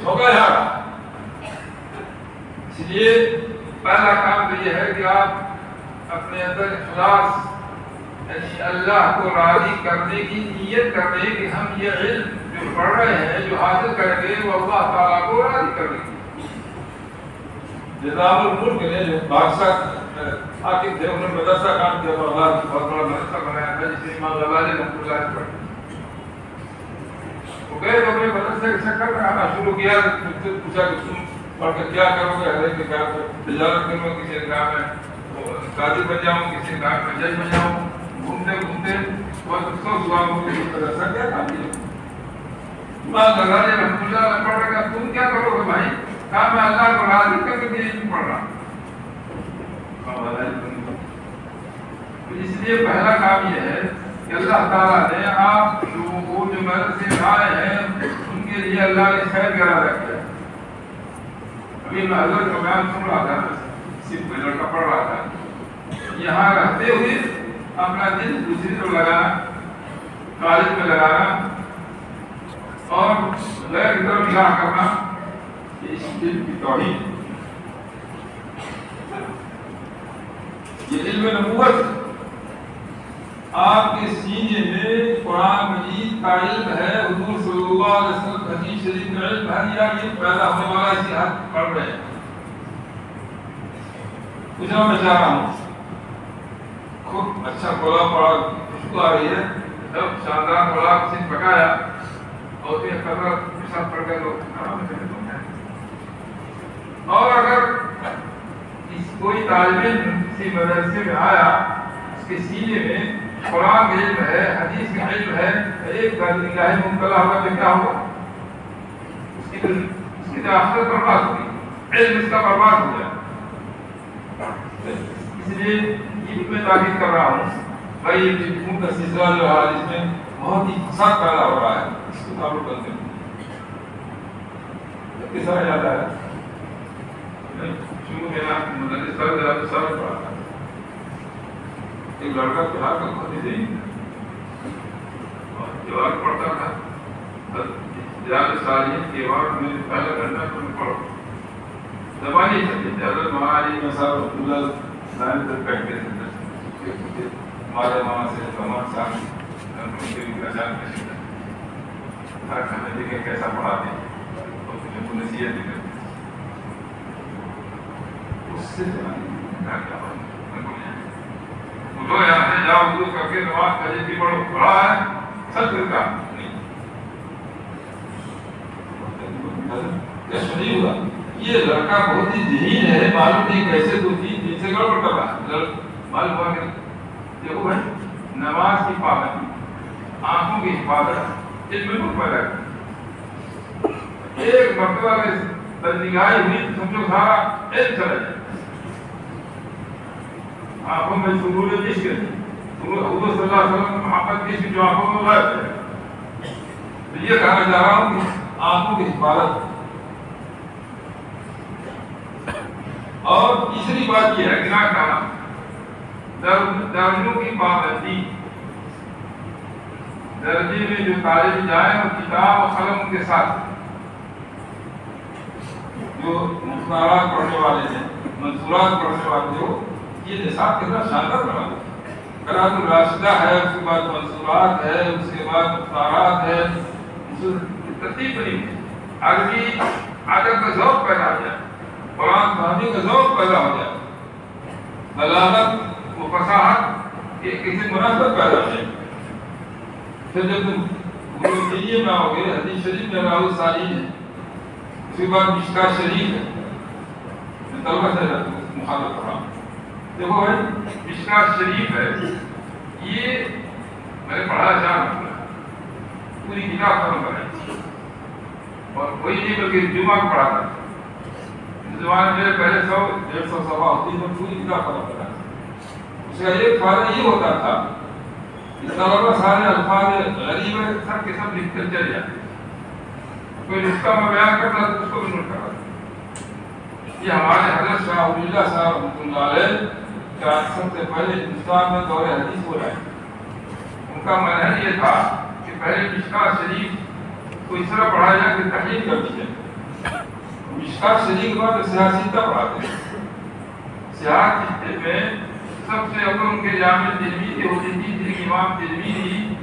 جھونکا جا رہا ہے۔ اس لیے پہلا کام تو یہ ہے کہ آپ اپنے اندر اخلاص، یعنی اللہ کو راضی کرنے کی نیت کر لیں کہ ہم یہ علم جو پڑھ رہے ہیں، جو حاصل کریں گے، وہ اللہ تعالیٰ کو راضی کرنے کی۔ نظام الملک نے جو بادشاہ حاکم تھے، انہوں نے مدرسہ کام کیا تو اللہ کی بہت بڑا مدرسہ بنایا تھا، جسے امام غزالی رحمۃ اللہ علیہ پڑھے۔ وہ گئے تو اپنے مدرسے کے چکر میں آنا شروع کیا، مجھ سے پوچھا کہ تم پڑھ کر کیا کرو گے؟ ہر ایک نے کہا کہ تجارت کروں، کسی نے کہا میں قاضی بن جاؤں، کسی نے کہا میں جج بن جاؤں۔ گھومتے گھومتے بہت افسوس ہوا مجھے مدرسہ کیا کام کیا۔ امام غزالی رحمۃ اللہ علیہ پڑھ رہے، تم کیا کرو گے بھائی؟ کہا میں اللہ کو راضی کرنے کے لیے پڑھ رہا ہوں۔ اس لیے پہلا کام یہ ہے کہ اللہ تعالیٰ نے آپ لوگوں کو جو مدرسے میں آئے ہیں ان کے لیے اللہ نے خیر کا ارادہ کیا۔ ابھی میں حضرت کا بیان سن رہا تھا، صرف کوئی لڑکا پڑھ رہا تھا، یہاں رہتے ہوئے اپنا دل دوسری طرف لگانا، کالج میں لگانا اور غیر کی طرف نگاہ کرنا، اس دل کی توحید، یہ علم نبوت آپ کے سینے میں قرآن مجید کا علم ہے، حضور صلی اللہ علیہ وسلم حدیث شریف کا علم ہے، یا یہ پیدا ہونے والا اسی حد پڑھ رہے ہیں؟ پوچھنا میں چاہ رہا ہوں، خوب اچھا گولا پڑا، خوشبو آ رہی ہے، جب شاندار گولا سے پکایا اور ایک قدر پیشاب پڑ گئے لوگ آرام سے اور اگر کوئی طالب علم کسی مدرسے میں آیا، اس کے سینے میں قرآن کا علم ہے، حدیث کا علم ہے، ایک نگاہ مبتلا ہوگا تو کیا ہوگا؟ اس کی آخرت برباد ہوگی، علم اس کا برباد ہو جائے۔ اس لیے یہ میں تاکید کر رہا ہوں بھائی، ان کا سلسلہ جو ہے اس میں بہت ہی فساد پیدا ہو رہا ہے، اس کو تعلق کرتے ہیں کس طرح جاتا ہے شروع میں مدرس سر پڑھا تھا، ایک لڑکا بہار کا بہت ہی ذہین اور جواب پڑھتا تھا، صالحین کے بعد میں پہلا گھنٹہ تم پڑھو، زبانی سمجھتے حضرت مہاراجی میں صاحب عبداللہ دائم تک بیٹھتے تھے، ہمارے وہاں سے کمان صاحب ان کے بھی پہچان کشی تھا، ہر کھانے دیکھے کیسا پڑھاتے ہیں اور تمہیں کو نصیحت بھی کرتے اس سے کیا اٹھو یہاں سے جاؤ، وضو کر کے نماز پڑھے بھی پڑھو، پڑھا ہے سب کا نہیں کیا صحیح ہوا؟ یہ لڑکا بہت ہی ذہین ہے، معلوم نہیں کیسے تو دین سے گڑبڑ کر رہا ہے، معلوم ہوا کہ دیکھو بھائی نماز کی پابندی، آنکھوں کی حفاظت، علم میں پیدا کر، ایک مرتبہ بدنگاہی ہوئی سمجھو سارا علم چلا جائے۔ آنکھوں میں سرور عشق ہے، حضور صلی اللہ علیہ وسلم محبت کی عشق جو آنکھوں میں غائب ہے، تو یہ کہنا چاہ رہا ہوں کہ آنکھوں کی حفاظت۔ اور تیسری بات یہ ہے گناہ کرنا، درجوں کی پابندی، درجے میں جو طالب جائیں اور کتاب و قلم کے ساتھ، جو مختارات پڑھنے والے ہیں، منصورات پڑھنے والے ہو، یہ نصاب کتنا شاندار بنا ہوا، قرآت الراشدہ ہے، اس کے بعد منصورات ہے، اس کے بعد مختارات ہے، ترتیب بنی ہے، عربی ادب کا ذوق پیدا ہو جائے، قرآن فہمی کا ذوق پیدا ہو جائے، بلاغت و فصاحت کے کسی مناسبت پیدا ہو جائے۔ پھر جب تم گروہ میں آؤ گے، حدیث شریف میں راوی صالحین ہے، اس کے بعد مشکات شریف ہے، میں طلبہ سے مخاطب کر رہا ہوں، دیکھو بھائی مشکات شریف ہے، یہ میں نے پڑھا جان پوری کتاب ختم کرائی، اور کوئی نہیں بلکہ جمعہ کو پڑھا تھا، زمانے میں پہلے 100-150 صفحہ ہوتی ہے، پوری کتاب ختم کرائی۔ اس کا ایک فائدہ یہ ہوتا تھا کہ طلبہ سارے الفاظ غریب ہے سب کے سب لکھ کر چلے جاتے، کوئی نسخہ میں بیان کرتا تو اس کو بھی نوٹ کرا۔ یہ ہمارے حضرت شاہ ولی اللہ صاحب رحمۃ اللہ علیہ کا سب سے پہلے ہندوستان میں دور حدیث ہو رہا ہے، ان کا منہج یہ تھا کہ پہلے مشکات شریف کو اس طرح پڑھایا جائے کہ تحلیل کر دی جائے، مشکات شریف کے بعد سیاستہ پڑھاتے ہیں. سیاست میں سب سے اول ان کے جامع ترمذی کی ہوتی تھی جن کی امام ترمذی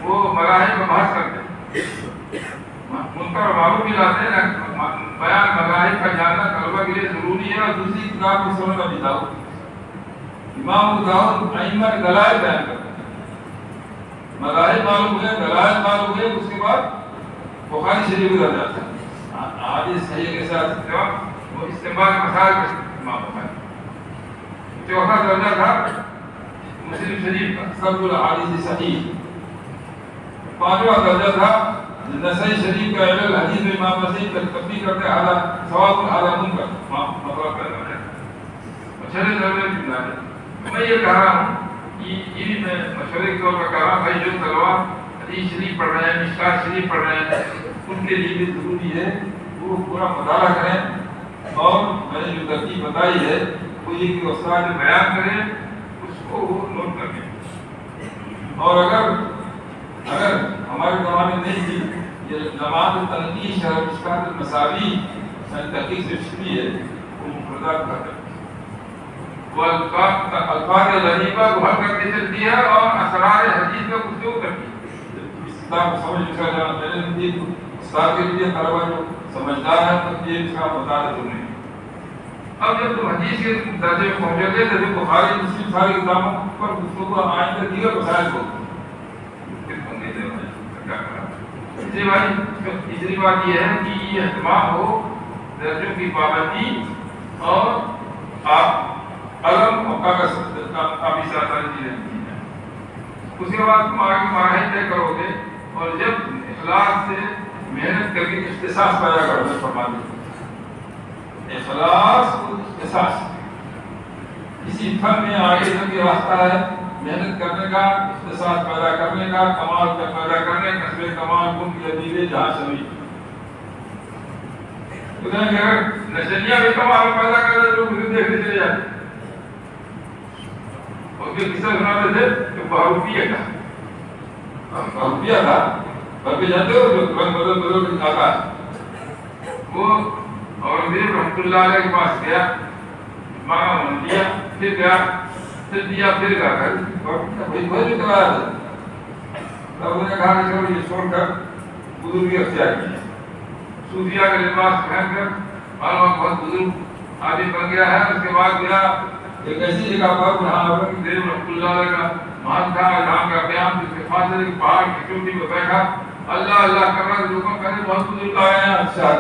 وہ مذاہب کا بحث کرتے ہیں. ان کا معروف بھی لاتے ہیں بیان مذاہب کا جاننا طلبہ کے لیے ضروری ہے. اور دوسری کتاب کی سنن ابی داؤد, امام ابو داؤد ائمہ کے دلائل بیان کرتے ہیں. مذاہب معلوم ہوئے, دلائل معلوم ہوئے, اس کے بعد بخاری شریف گزر جاتا ہے. حدیث صحیح کے ساتھ وہ استعمال مسائل کا امام بخاری. چوتھا درجہ تھا مسلم شریف کا سب الحدیث صحیح. پانچواں درجہ تھا نسائی شریف کا علل حدیث میں امام نسائی کا تفسیر کرتے ہیں اعلیٰ ثواب اعلیٰ منکر مطلب کرنا ہے. چھٹے درجے کی بات ہے. میں یہ کہہ رہا ہوں کہ یہ میں مشورے کے طور پر کہہ رہا ہوں بھائی جو طلبا حدیث شریف پڑھ رہے ہیں, مشکات شریف پڑھ رہے ہیں, ان کے لیے بھی ضروری ہے وہ پورا مطالعہ کریں. اور میں نے جو ترتیب بتائی ہے وہ یہ کہ استاد جو بیان کرے اس کو وہ نوٹ کر لیں. اور اگر ہمارے زمانے میں نہیں تھی یہ جماعت تنقیش ہے, مشکات المساوی تحقیق سے شروع ہے, وہ مفردات کرتے ہیں. وہ الفاظ غریبہ کو حل کرتے چلتی ہے اور اسرار حدیث کا گفتگو کرتی ہے. اس کتاب کو سمجھ کا جانا پہلے نہیں تھی. استاد کے لیے طلبہ جو سمجھدار ہے تو یہ اس کا مطالعہ ضروری ہے. اب جب تم حدیث کے درجے میں پہنچے گے تو بخاری مسلم ساری کتابوں پر گفتگو آئندہ دیگر مسائل کو تیسری بات یہ ہے کہ یہ اہتمام ہو درجوں کی پابندی اور آپ قلم اور کاغذ کافی ساری چیزیں ہیں. اس کے بعد تم آگے مراحل طے کرو گے اور جب اخلاص سے محنت کر کے اختصاص پیدا کرو گے. فرما دیں اخلاص اور اختصاص کسی فن میں آگے تک یہ راستہ ہے محنت کرنے کا, اختصاص پیدا کرنے کا, کمال پیدا کرنے کا. کسب کمال کن کی عدیلے جہاں شوی نشریہ بھی کمال پیدا کر رہے لوگ اسے دیکھنے چلے جاتے. اور پھر قصہ سناتے تھے کہ بہروپیہ تھا بلکہ جانتے ہو جو بدل آتا ہے وہ اورنگزیب رحمۃ اللہ علیہ کے پاس گیا, مانگا دیا, پھر گیا, پھر دیا, پھر گیا کر وہی کرایا تھا. تب انہوں نے کہا کہ چلو یہ چھوڑ کر بزرگی اختیار کی. صوفیہ کا لباس پہن کر معلوم بہت بزرگ آدمی بن گیا ہے. اس کے بعد گیا ایک ایسی جگہ پر جہاں اورنگزیب رحمۃ اللہ علیہ کا محل تھا, جہاں کا قیام جس کے فاصلے کے پہاڑ کی چوٹی میں بیٹھا اللہ اللہ کر رہا. لوگوں کہنے بہت بزرگ آئے ہیں اچھا,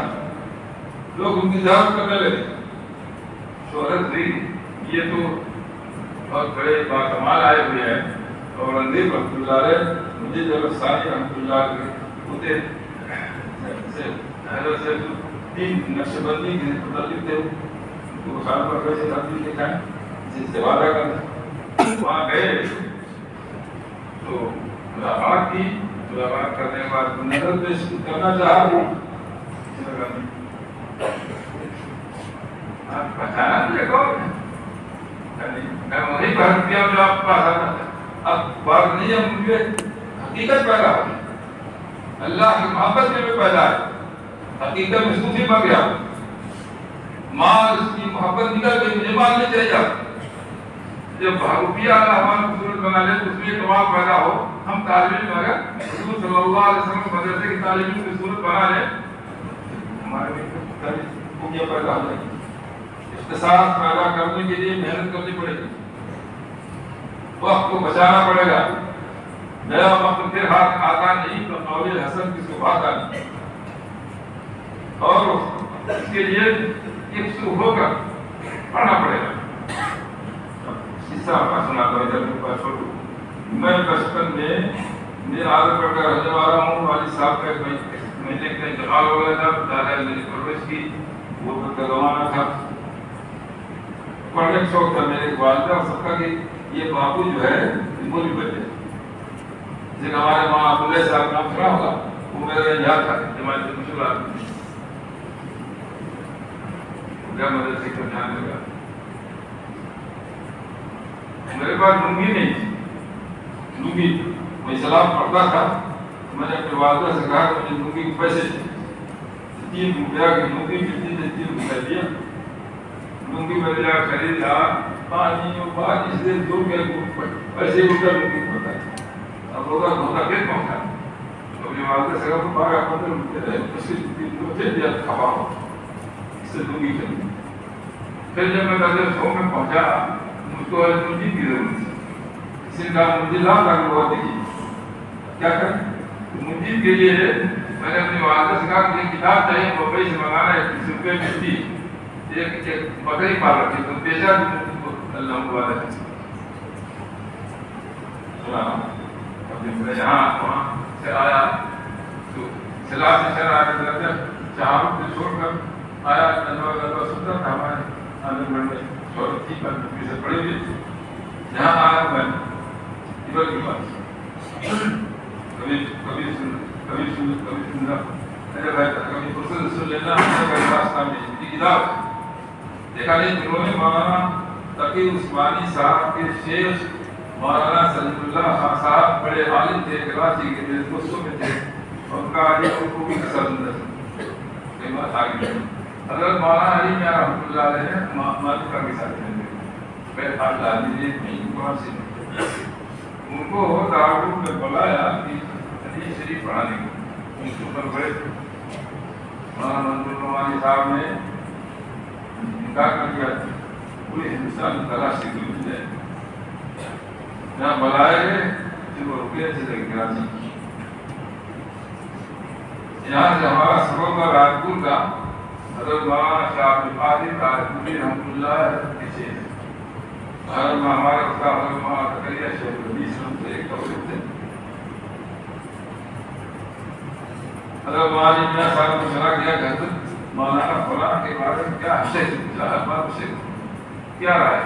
لوگ انتظار کرنے لگے. شہرت ہوئی یہ تو بہت بڑے باکمال آئے ہوئے ہیں. اور اورنگزیب رحمۃ اللہ علیہ مجھے جو ثانی رحمۃ اللہ علیہ ہوتے حضرت سے تین نقش بندی کے متعلق تھے تو خان پر کیسے تبدیل دکھائیں جس سے وعدہ کرنا. وہاں گئے تو ملاقات کی. ملاقات کرنے کے بعد نظر پیش کرنا چاہا پہچانا مجھے کون میں وہی پہن کیا جو آپ کے پاس آتا تھا. اب بات نہیں ہے مجھے حقیقت پیدا ہو اللہ کی محبت میں پیدا ہے. حقیقت میں صوفی بن گیا, مال اس کی محبت نکل گئی, مجھے مال نہیں چاہیے. جب بہروپیہ اللہ ہمارا خوبصورت بنا لے تو اس میں کمال پیدا ہو. ہم طالب علم اگر حضور صلی اللہ علیہ وسلم کے مدرسے کی تعلیم کی صورت بنا لیں ہمارے خوبیاں پیدا ہو جائیں گی. اختصاص پیدا کرنے کے لیے محنت کرنی پڑے گی, وقت کو بچانا پڑے گا. نیا وقت پھر ہاتھ آتا نہیں تو قول حسن کی صبح آتا نہیں. اور اس کے لیے ایک شروع ہو کر پڑھنا پڑے گا. میں بچپن میں میرا عادت پڑھ کر رہنے والا ہوں. والد صاحب کا مہینے کا انتقال ہو گیا تھا. دادا میری پرورش کی وہ کا زمانہ تھا. پڑھنے کا شوق تھا میرے والدہ اور سب کا کہ یہ بابو جو ہے بولی بچے جن ہمارے ماں عبداللہ صاحب نام سنا ہوگا وہ میرا یاد تھا. جماعت سے مشغول آدمی مدرسے کو دھیان لگا. میرے پاس لنگی نہیں تھی. لنگی میں سلام پڑھتا تھا. میں نے اپنے والدہ سے کہا کہ مجھے لنگی کے پیسے ₹3 کی لنگی ملتی تھی، ₹3 دیا، لنگی بدلا خریدا، پانی اور بعد اس دن ₹2 ایسے اٹھا لنگی پڑتا ہے. اب ہوگا دھوکہ پھر پہنچا، اپنی والدہ سے کہا تو 12-15 روپئے اس کی پھر دیا کھپا ہو اس سے لنگی خریدی. پھر جب میں قدر سو میں پہنچا مجھ کو منجی کی ضرورت تھی. کسی نے کہا منجی لا کر لوا دیکھیے کیا کریں. منجی کے لیے میں نے اپنی والدہ سے کہا کہ یہ کتاب چاہیے بمبئی سے منگانا ہے، ₹30 ملتی، ایک بکری پال رکھی تو بیچا اللہ مبارک. میں یہاں وہاں سے آیا تو سلا سے شہر آنے لگا، چاروں سے چھوڑ کر آیا. گلوا سنتا تھا ہمارے آنگن میں شہرت تھی پر سے پڑے ہوئے. یہاں آیا میں ادھر کی بات کبھی سننا میرے بھائی کبھی فرصت سن لینا. میرے پاس کام کی کتاب دیکھا نہیں. انہوں نے مولانا تقی عثمانی صاحب کے شیخ مولانا سلیم اللہ خان صاحب بڑے عالم تھے، کراچی کے دوستوں میں تھے. ان کا علی کو بھی پسند ہے. حضرت مولانا علی میاں رحمۃ اللہ علیہ مالکہ کے ساتھ رہتے میں ان کو دارالعلوم میں بلایا کہ حدیث شریف پڑھانے کو. ان کے اوپر بڑے مولانا منظور نعمانی صاحب نے نکاح کر دیا. پورے ہندوستان میں تلاش کی کوئی مل جائے. جہاں بلائے گئے پھر وہ رکے تھے کراچی. یہاں سے ہمارا سفر کا راجپور کا حضرت مولانا شاہ عبد القادر راجپوری رحمۃ اللہ پیچھے ہے. ہمارے استاد حضرت مولانا زکریا شیخ الحدیث سے ایک طبقے تھے. حضرت مولانا میاں صاحب کو سنا گیا کہ حضرت مولانا فلاں کے بارے میں کیا شیخ پوچھا ہے، بات شیخ کیا رائے.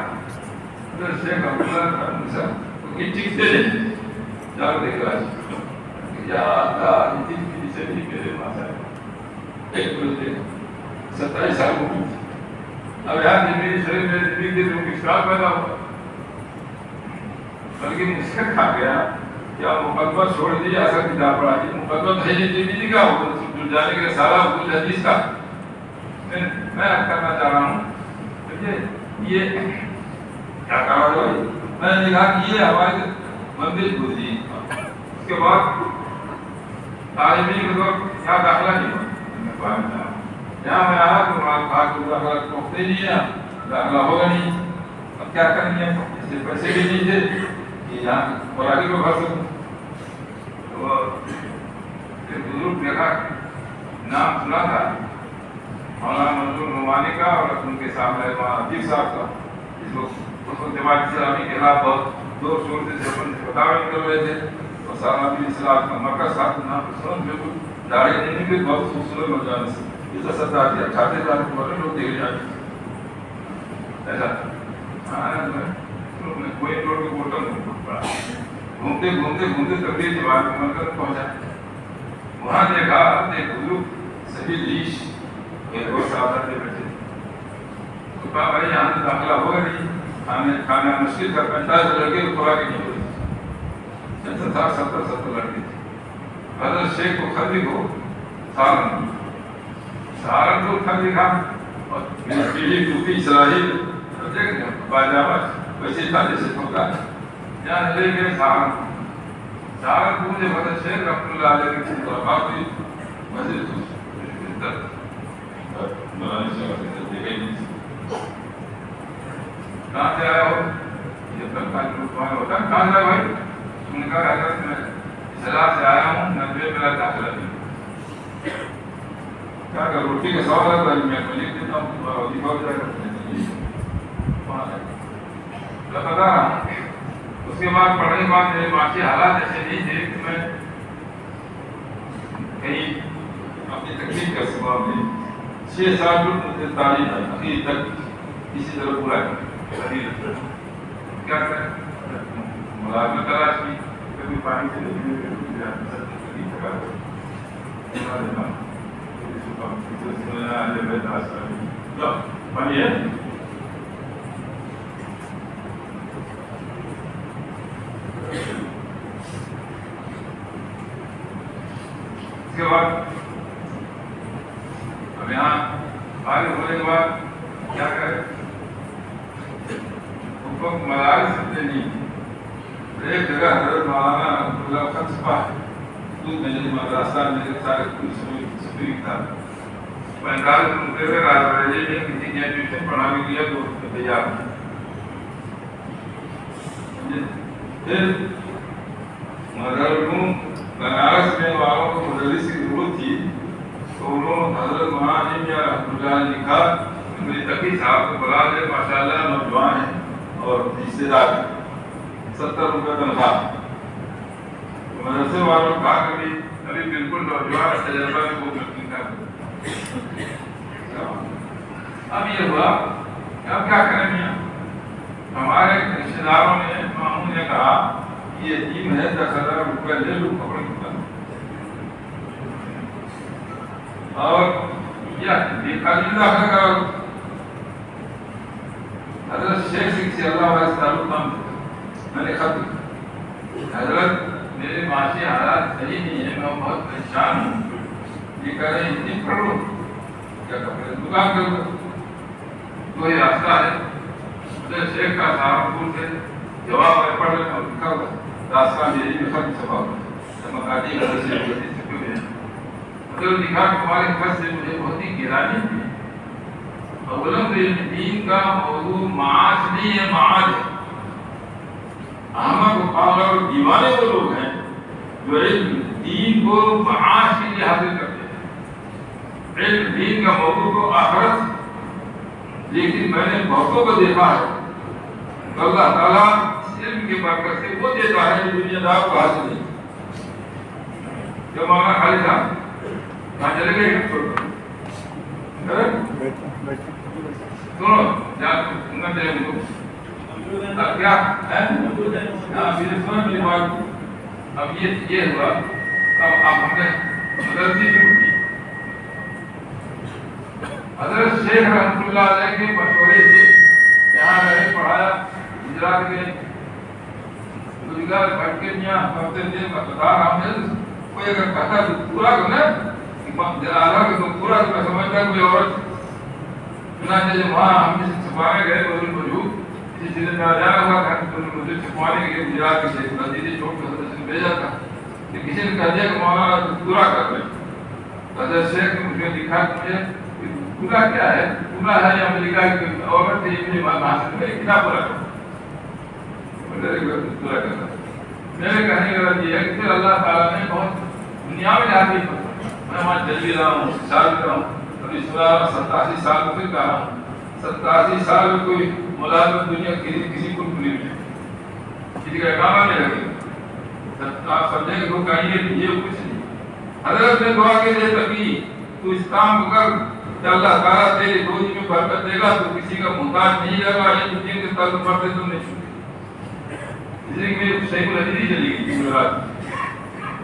حضرت شیخ عبداللہ صاحب یہ چیز دے دیں جا کے دیکھ رہا ہے یا اللہ یہ چیز کی نیچے نہیں میرے پاس ہے. 27 سال کو اب یہاں میری شریر میں زندگی کے لوگ اشتراک پیدا ہوا. بلکہ مجھ سے کھا گیا کیا مقدمہ چھوڑ دیا ایسا کتاب پڑھا دی. مقدمہ تجدید کا ہوگا جانے کے سارا حقوق حدیث کا میں کرنا چاہ رہا ہوں. یہ کیا کہا ہوا ہے. میں نے کہا کہ یہ ہمارے مندر گزری. اس کے بعد تعلیمی کے وقت یہاں داخلہ نہیں ہوا. یہاں میں آیا تو کہا کہ داخلہ پہنچتے نہیں ہے، داخلہ ہوگا نہیں. اب کیا کریں گے، اس سے پیسے بھی نہیں تھے کہ یہاں براغی کو بھر سکوں. تو ایک بزرگ دیکھا نام سنا تھا مولانا منظور نعمانی کا اور ان کے سامنے مولانا عتیق صاحب کا. اس وقت جماعت اسلامی کے خلاف بہت زور شور سے فتاوی نکل رہے تھے. اور سارا بھی اسلام کا مرکز صاحب نام سن بالکل داڑھی نہیں بھی بہت خوبصورت نوجوان سے یہ تو 17-18 سال کے بڑے لوگ دیکھ جاتے ایسا. کوئی روڈ کے ہوٹل پڑا گھومتے گھومتے گھومتے تقریر جماعت کے مرکز پہنچا. وہاں دیکھا ایک بزرگ سبھی ریش ایک اور صاحب بیٹھے تو کہا بھائی یہاں سے داخلہ ہوگا نہیں، کھانا مشکل تھا. 45 لڑکے کو خوراک نہیں ہوئی. 70 لڑکے تھے. حضرت شیخ کو خط لکھو سہارنپور خط لکھا اور پیڑھی ٹوپی سلاحی باجامہ ویسے تھا جیسے ٹھوکا. یہاں لے گئے سہارنپور سے حضرت شیخ رحمۃ اللہ علیہ کی ملاقات ہوئی. مسجد کہاں سے آیا ہو، یہ تک کا ہوتا ہے. کہاں سے بھائی؟ تم نے کہا حضرت میں اصلاح سے آیا ہوں، 90 میرا داخلہ نہیں. کیا کہ روٹی کا سوال ہے میں لکھ دیتا ہوں وظیفہ ہو جائے گا. بتا رہا ہوں اس کے بعد پڑھنے کے بعد میرے معاشی حالات ایسے نہیں تھے کہ میں کہیں اپنی تکلیف کا سبب نہیں. 6 سال مجھے تعلیم ہے اخیر تک اسی طرح پورا کیا کریں. ملازمت تلاش کی کبھی پانی سے پانی ہے. اس کے بعد اب یہاں فارغ ہونے کے بعد کیا کرے؟ مدارس اتنے نہیں. ایک جگہ حضرت مولانا عبداللہ خط چھپا ہے دودھ میں مدرسہ میرے سارے سفری کتاب پینتال مقرر رائے میں کسی نے ٹیوشن پڑھا بھی دیا تو اس میں تیار ہے. پھر مدرسوں بنارس میں والوں کو مدرس کی ضرورت تھی تو انہوں نے حضرت مولانا یا رحمۃ اللہ نے لکھا میری تقی صاحب کو بلا دے ماشاء اللہ نوجوان ہیں اور رشتے دار 70 روپے تنخواہ. مدرسے والوں نے کہا کہ ابھی بالکل نوجوان تجربہ میں وہ ملتی تھا. اب یہ ہوا اب کیا کریں میاں؟ ہمارے رشتے داروں نے ماموں نے کہا کہ یہ ٹیم ہے 10,000 روپے لے لو کپڑے کتا اور کیا دیکھا داخل کرو. حضرت شیخ سے اللہ علیہ تعلق میں نے خط لکھا حضرت میرے معاشی حالات صحیح نہیں ہے میں بہت پریشان ہوں یہ کہہ رہے ہیں اتنی پڑھ لو کیا کپڑے دکان کر لو کوئی راستہ ہے. حضرت شیخ کا سہارنپور سے جواب ہے پڑھ لینا لکھا ہوا راستہ میری میں خط چھپا ہوا مقاتی حضرت سے کیوں ہے حضرت لکھا تمہارے خط سے مجھے بہت ہی گرانی تھی. علم دین کا موضوع معاش نہیں ہے معاد ہے. احمد و پاگل اور دیوانے وہ لوگ ہیں جو علم دین کو معاش کے لیے حاصل کرتے ہیں. علم دین کا موضوع کو آخرت لیکن میں نے بہتوں کو دیکھا ہے اللہ تعالیٰ علم کے برکت سے وہ دیتا ہے جو دنیا دار کو حاصل نہیں. جو مولانا خالد صاحب کہاں چلے گئے سنو جان سننا چاہیے ان کو اب کیا ہے میری بات. اب یہ ہوا اب ہم نے مدرسے شروع کی. حضرت شیخ رحمۃ اللہ علیہ کے مشورے سے یہاں رہے پڑھایا گجرات کے روزگار بٹ کے یہاں ہفتے دن میں بتا رہا ہوں کوئی اگر کہتا تو پورا کرنا کہ تم پورا کرنا سمجھتا کوئی عورت چنانچہ جب وہاں ہم جسے چھپانے گئے بدل موجود کسی چیز میں جا رہا تھا کہ مجھے چھپانے کے لیے گجرات کے شیخ نزیدی چوک کے حضرت نے بھیجا تھا کہ کسی نے کہہ دیا کہ مولانا پورا کر لیں. حضرت شیخ نے مجھے لکھا کہ مجھے پورا کیا ہے پورا ہے یا مجھے لکھا کہ عورت سے مجھے حاصل کرے کتاب پورا کرو پورا کرنا. میرے کہنے کا یہ ہے کہ پھر اللہ تعالیٰ نے بہت دنیا میں حاصل میں وہاں چلی رہا ہوں سال کر رہا ہوں ابھی 87 سال میں پھر کہا 87 سال میں کوئی ملازمت دنیا کسی کو نہیں ملی کسی کا کام نہیں لگے. آپ سمجھیں کہ وہ کہیں گے یہ کچھ نہیں. حضرت نے دعا کے لیے تبھی تو اس کام کو کر کہ اللہ تعالیٰ تیری روزی میں برکت دے گا تو کسی کا محتاج نہیں رہے گا. یہ دنیا کے تعلق پڑھتے تم نے اس لیے کہ شیخ الحدیث چلی گئی جمعرات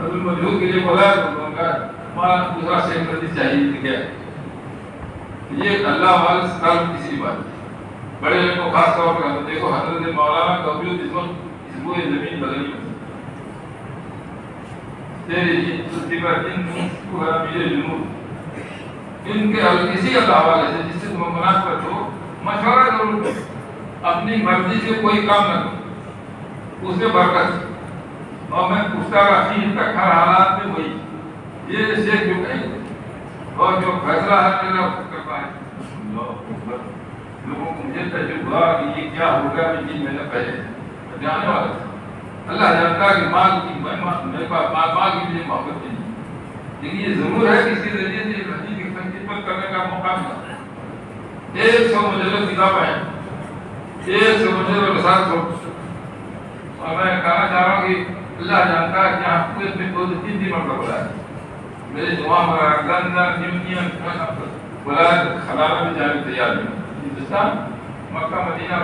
عبد المجہود کے لیے بولا تو ان کا ہمارا دوسرا شیخ الحدیث چاہیے کیا یہ اللہ والے سے تعلق کسی بات بڑے لوگوں کو خاص طور پر دیکھو حضرت مولانا کا وجود اس وقت اس بوئے زمین بدلی تیری پر جنوب ان کے اسی اللہ والے سے جس سے تم مناسبت ہو مشورہ ضرور کرو. اپنی مرضی سے کوئی کام نہ کرو اس میں برکت. اور میں پوچھتا رہا اخیر تک ہر حالات میں وہی یہ شیخ جو کہیں اور جو فیصلہ ہے میرا کر پائے لوگوں کو مجھے تجربہ کہ یہ کیا ہوگا میں نے پہلے جانے والا تھا. اللہ جانتا کہ مال کی میرے پاس مال کی مجھے محبت نہیں لیکن یہ ضرور ہے کہ اس کے ذریعے سے حدیث کی خدمت کرنے کا موقع ملا. 100 مجلد کتابیں ہیں 100 مجلد رسالت ہو اور میں کہنا چاہ رہا ہوں کہ اللہ جانتا ہے کہ آپ کو میں 2-3 مرتبہ بلایا میرے جواب لندن نیویارک بلایا خلانہ میں جانے تیار نہیں ہندوستان مکہ مدینہ.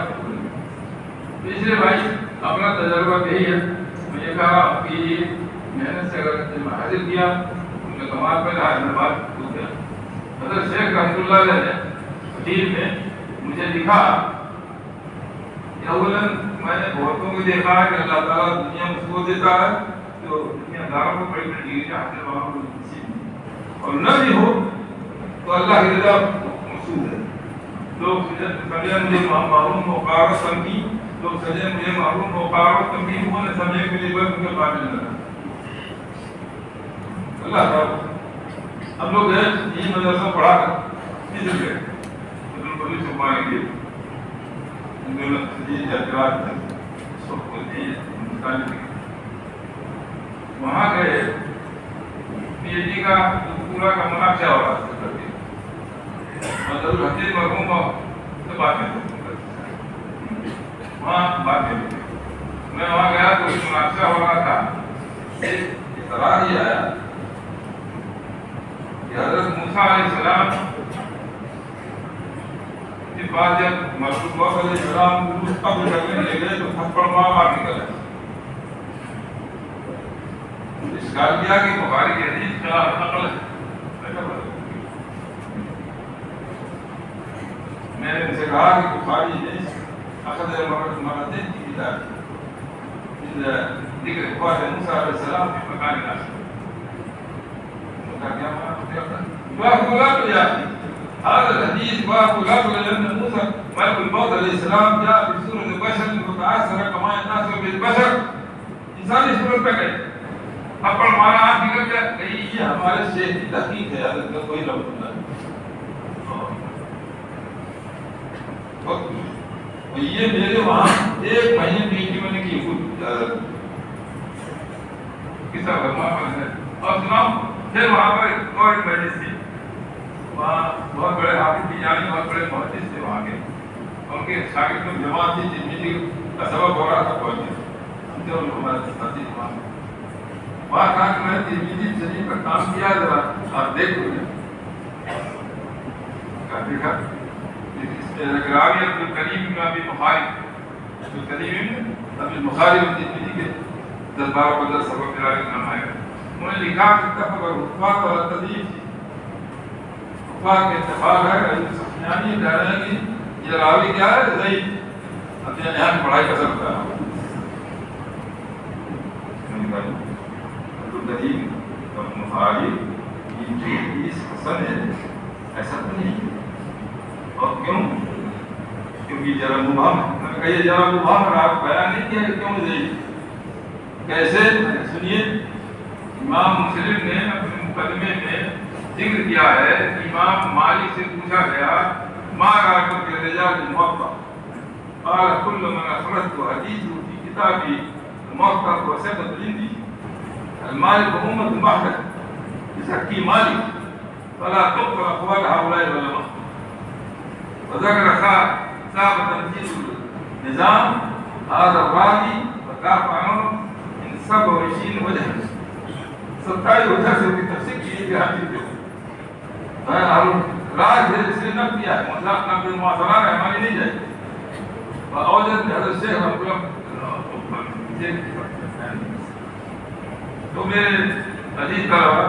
تیسرے بھائی اپنا تجربہ یہی ہے میں یہ کہا کہ محنت سے اگر حاصل کیا ان کا کمال پیدا حیدرآباد ہو گیا. حضرت شیخ رحمۃ اللہ علیہ نے خطیب میں مجھے لکھا کہ اولاً میں نے بہتوں کو دیکھا ہے کہ اللہ تعالیٰ دنیا میں اس کو دیتا ہے جو دنیا داروں کو بڑی بڑی ڈگری حاصل والوں کو نصیب اور نہ بھی ہو تو اللہ کی رضا مقصود ہے. لوگ سمجھے مجھے معروف وقار و تنقید، لوگ سمجھے مجھے معروف وقار و تنقید، انہوں نے سمجھے کہ مجھے بس ان کے قابل نہ تھا. اللہ تعالیٰ ہم لوگ ہے یہ مدرسہ پڑھا کر کس گئے کبھی چھپائیں گے وہاں گئے پی ایچ ڈی کا پورا کا مناقشہ ہو رہا تھا مطلب حقیق مرحوم سے باتیں وہاں باتیں میں وہاں گیا تو مناقشہ ہو رہا تھا. اطلاع ہی آیا کہ حضرت موسیٰ علیہ السلام کے بعد جب مرحوم علیہ السلام قبر کرنے لے گئے تو تھپڑ مار نکلا. اشکال کیا کہ بخاری کی حدیث خلاف نقل ہے. میں نے ان سے کہا کہ بخاری حدیث اخذ مرتين في كتاب ذكر إخوان موسى عليه السلام في مكان آخر. يا أخي هذا الحديث وأخذ لأن موسى ملك الموت عليه السلام جاء في سورة البشر متعثر كما يتعثر بالبشر. انسانی صورت پہ گئے تھپڑ مارا آپ نکل گیا. یہ ہمارے شیخ کی تحقیق ہے، حضرت کا کوئی لفظ نہیں. یہ میرے وہاں ایک مہینے کی میں نے کی قصہ اور سناؤ. پھر وہاں پر اور ایک مجلس تھی، وہاں بہت بڑے حافظ کی جانی بہت بڑے محدث تھے وہاں کے. ان کے شاگرد میں جماعت تھی ترمذی کا سبب ہو رہا تھا پہنچے وہاں کہا کہ میں ترمذی شریف پر کام کیا ذرا آپ دیکھ لیں. دیکھا راوی عبد الکریم بن ابی مخارب عبد الکریم بن ابی مخارب ترمذی کے 10-12 سبق دلانے کا نام آیا. انہوں نے لکھا کہ اتفق الحفاظ اور التضعیف حفاظ کے اتفاق ہے. سفیانی کہہ رہے ہیں کہ یہ راوی کیا ہے ضعیف، اپنے یہاں پڑھائی کا سب کا عبد الکریم اور مخارب ان کی حدیث حسن ہے ایسا تو نہیں. اور کیوں؟ کیونکہ ذرا مبہم ہے. میں نے کہا یہ ذرا مبہم ہے، آپ بیان نہیں کیا کہ کیوں ضعیف. کیسے؟ سنیے. امام مسلم نے اپنے مقدمے میں ذکر کیا ہے کہ امام مالک سے پوچھا گیا ما رأيكم في الرجال الموطأ؟ قال كل من أخرجت حديثه في كتابي الموطأ وثبت عندي. المالك أمة محدة يزكي مالك فلا تقبل أقوال هؤلاء العلماء. وذكر صاحب تنفيذ النظام هذا الراوي وكاف عنه من 27 وجه. 27 وجہ سے ان کی تفسیر کی کہ ہم چیز راج ہے اس نے نہ کیا ہے مطلق نہ کوئی معاصرہ ہے ہماری نہیں جائے. وأوجد حضرت شیخ رحمۃ تو میرے عزیز طلبہ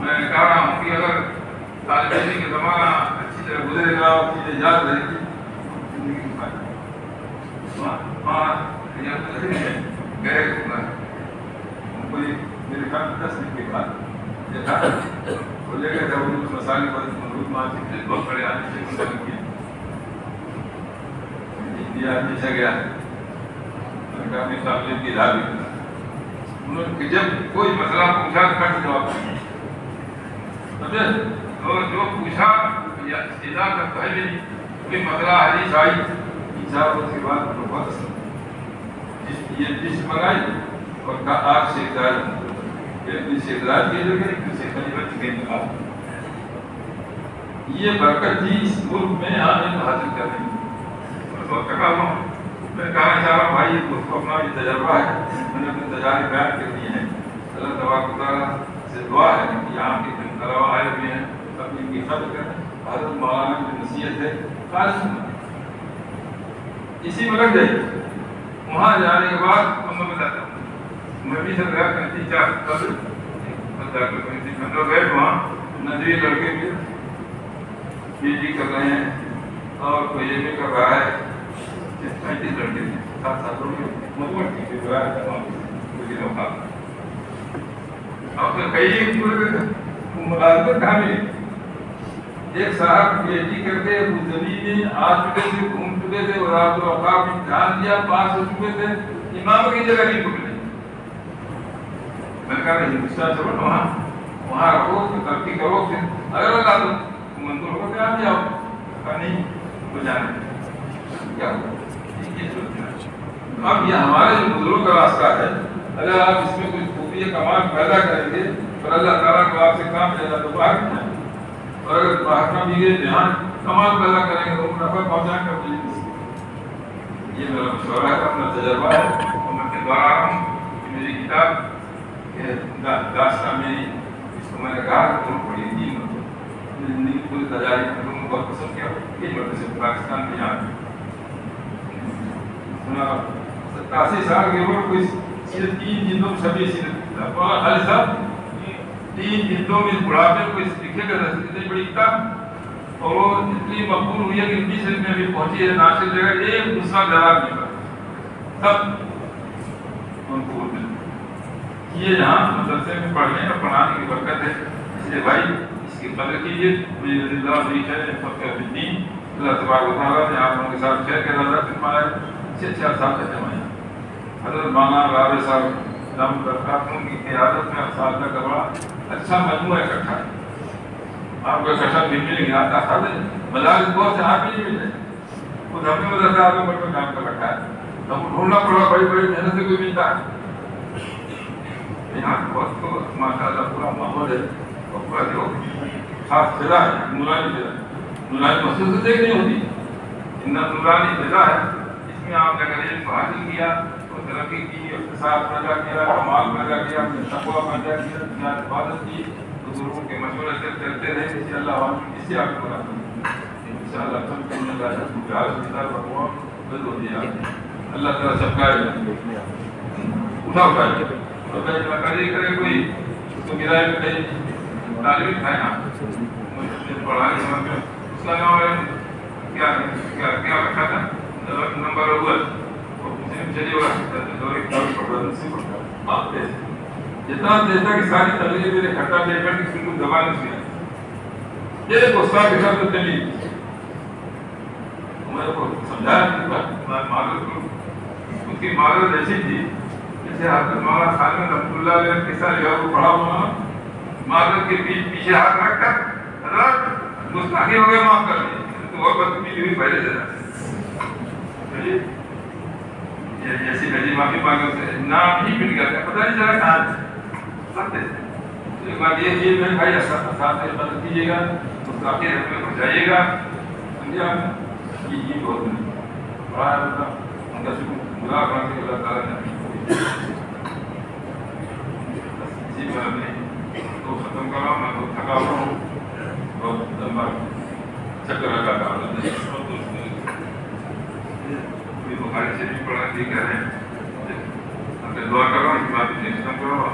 میں کہہ رہا ہوں کہ اگر طالب علم کا زمانہ اچھی طرح گزرے گا اور چیزیں یاد رہے گی زندگی میں فائدہ. گئے کوئی میرے خیال 10 دن کے بعد دیکھا وہ لے گئے تھے اس مسائل پر مربوط مارکیٹ میں بہت بڑے آدمی سے مسائل کیا انڈیا پیچھے گیا. میں نے کہا اپنی تعلیم کی اظہار بھی کرنا. انہوں نے جب کوئی مسئلہ پوچھا تو کٹ جواب سمجھے اور جو پوچھا یا استدلال کا پہلے کوئی مسئلہ حدیث آئی انصاف اس کے بعد بہت اثر یہ ڈش منگائی اور کہا آپ سے اقدار اپنی سے اقدار کیے جو کہ سے خلیفہ چکے نکال. یہ برکت تھی اس ملک میں آنے کو حاصل کرنے میں. اور کہا ہوں میں کہنا چاہ رہا ہوں بھائی اس کو اپنا یہ تجربہ ہے میں نے اپنے تجارب بیان کر دیے ہیں. اللہ تبارک و تعالیٰ سے دعا ہے کہ یہاں کے طلبہ آئے ہوئے ہیں سب ان کی خبر کریں. حضرت مولانا کی نصیحت ہے خالص اسی میں لگ جائے. وہاں جانے کے بعد میں بتاتا ہوں میں بھی سب رہا کرتی 4 گئے وہاں نظری لڑکے بھی پی جی کر رہے ہیں اور کوئی یہ بھی کر رہا ہے 35 لڑکے 7 لوگ مطلب کی اور پھر کئی ملازمت کہاں ملی ایک صاحب پی ایچ ڈی کرتے ابو ظبی میں آ چکے تھے، گھوم چکے تھے، وزارت الاوقاف میں امتحان دیا، پاس ہو چکے تھے، امام کی جگہ نہیں پکڑے. میں نے کہا ہندوستان سے بڑھو، وہاں رہو، ترقی کرو، پھر اگر اللہ تو منظور ہو کہ آپ جاؤ. کہا نہیں تو جانے کیا اب یہ ہمارے جو بزرگوں کا راستہ ہے. اگر آپ اس میں کوئی خوبی کمال پیدا کریں گے اور اللہ تعالیٰ کو آپ سے کام دے گا تو باہر جائیں، اور اگر باہر کا بھی دھیان کمال پیدا کریں گے تو منافع پہنچائیں گے اپنی زندگی. یہ میرا مشورہ ہے، اپنا تجربہ ہے، اور میں کہہ رہا ہوں کہ میری کتاب داستان میری، اس کو میں نے کہا کہ تم پڑھی تھی، میری زندگی پوری تجاری میں تم نے بہت پسند کیا. یہ مرد سے پاکستان میں یہاں سنا 87 سال کے عمر کوئی صرف 3 جلدوں میں 26 سیرت خالی صاحب 3 جلدوں میں بڑھاپے میں کوئی لکھے گا اتنی بڑی کتاب، اور وہ اتنی مقبول ہوئی ہے کہ 20 میں بھی پہنچی ہے. ناشر جگہ ایک دوسرا جواب نہیں پڑا، سب منقول ہے. یہ یہاں مدرسے میں پڑھنے اور پڑھانے کی برکت ہے. اس لیے بھائی اس کی قدر کیجیے. مجھے اللہ ریچ ہے فقہ الدین، اللہ تبارک و تعالیٰ نے آپ لوگوں کے ساتھ خیر کا ارادہ فرمایا، اچھے سال سے جمائیں. حضرت مولانا رابع صاحب دم درخواستوں کی قیادت میں اساتذہ کا بڑا اچھا مجموعہ اکٹھا ہے. آپ کو اکٹھا بھی مل گیا تھا، مدارس بہت سے آپ بھی نہیں ملے. خود ہم نے مدرسہ آپ کے میں کام کر رکھا ہے، ہم کو ڈھونڈنا پڑا، بڑی بڑی محنت سے کوئی ملتا ہے. یہاں بہت ماشاء اللہ پورا ماحول ہے، اور پورا جو خاص فضا ہے، نورانی فضا، نورانی محسوس نہیں ہوتی، نورانی فضا ہے. اس میں آپ نے اگر علم حاصل کیا اور ترقی کی، اقتصاد پیدا کیا، کمال پیدا کیا، تقویٰ پیدا کیا، عبادت کی، بزرگوں کے مشورے سے چلتے رہے. اس سے اللہ اس سے آپ کو ان شاء اللہ سب کو مل رہا ہے. اللہ تعالیٰ سب کا اٹھا تو کرے کوئی تو کرایہ پہ کہیں تعلیم ہے نا پڑھائی سمجھ میں. اس کا نام کیا رکھا تھا نمبر اول چلیے جتنا دیتا کہ ساری تبدیلی میرے کھٹا دے کر کسی کو دبا نہیں سکتا. یہ استاد کے ساتھ چلی میرے کو سمجھایا معلوم کو اس کی معلوم ایسی تھی جیسے حضرت مولانا خالد رحمۃ اللہ علیہ نے قصہ لکھا کو پڑھا ہونا معلوم کے پیچھے ہاتھ رکھ کر حضرت گستاخی ہو گئے معاف کر دیے تو وہ بدتمیزی ہوئی پہلے سے جیسی نجی معافی مانگے سے نام ہی مل گیا پتہ نہیں چلا کہاں سکتے. ایک بات یہ چیز میں بھائی ساتھ مدد کیجیے گا گستاخی رکھ میں پہنچائیے گا سمجھا. یہ بہت بڑا ہے ان کا شکر گزار بنا کے اللہ تعالیٰ نے اسی پر اپنے تو ختم کر رہا ہوں. میں تو تھکا ہوا ہوں، بہت لمبا چکر لگا تھا. بخاری سے بھی پڑھا ٹھیک ہے دعا کر رہا ہوں اس بات کی ختم کرو اور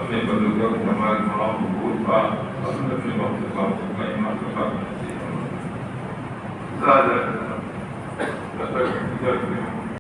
اپنے بزرگوں کو ہمارے ماں بھول پا اپنے وقت کا ایمان کا